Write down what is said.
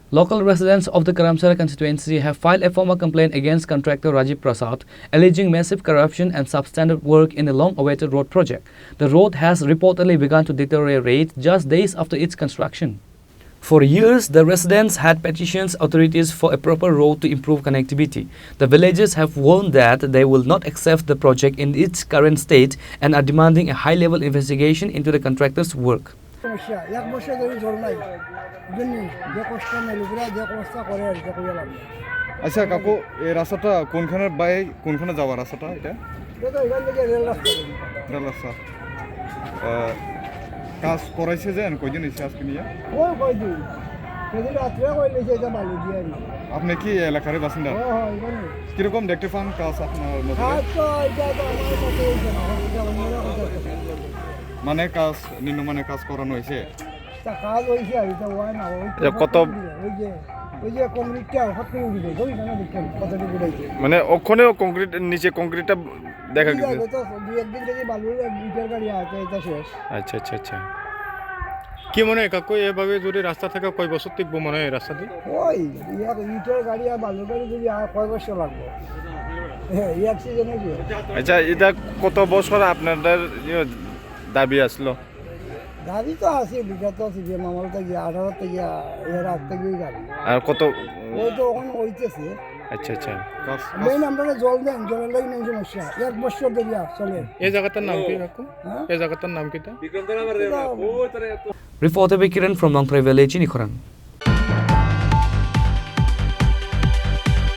Local residents of the Karamchara constituency have filed a formal complaint against contractor Rajiv Prasad, alleging massive corruption and substandard work in a long-awaited road project. The road has reportedly begun to deteriorate just days after its construction. For years, the residents had petitioned authorities for a proper road to improve connectivity. The villagers have warned that they will not accept the project in its current state and are demanding a high-level investigation into the contractor's work. আচ্ছা কাকু এই রাস্তাটা কোনখানের by কোনখানে যাওয়ার রাস্তাটা এটা rail রাস্তা কাজ করাইছে যে কয়দিন হয়েছে আজকে নিয়ে আপনি কি এলাকার বাসিন্দা কিরকম দেখতে পান কাজ আপনার মানে কাজ নিম্নমানের কাজ করানো হয়েছে কত মানে ওখানেও কংক্রিট নিচে কংক্রিটটা দেখা গেছে আচ্ছা আচ্ছা আচ্ছা কি মনে হয় কাকু এভাবে যদি রাস্তা থাকে কয় বছর টিকবো মনে হয় রাস্তা দিয়ে ওই ইটের গাড়ি আর বালুর গাড়ি যদি আর কয় বছর লাগবে আচ্ছা এটা কত বছর আপনাদের দাবি আসলো গাড়ি তো আছে বিগত আছে যে মামার থেকে 18 থেকে এর আগ থেকে গাড়ি আর কত ওই তো এখন হইতেছে আচ্ছা আচ্ছা মেইন আমরা জল দেন জলের লাগি নেই সমস্যা এক বছর ধরে চলে এই জায়গাটার নাম কি কাকু এই জায়গাটার নাম কিটা Reported by Kiran from Longtharai village, Chini, Khorang.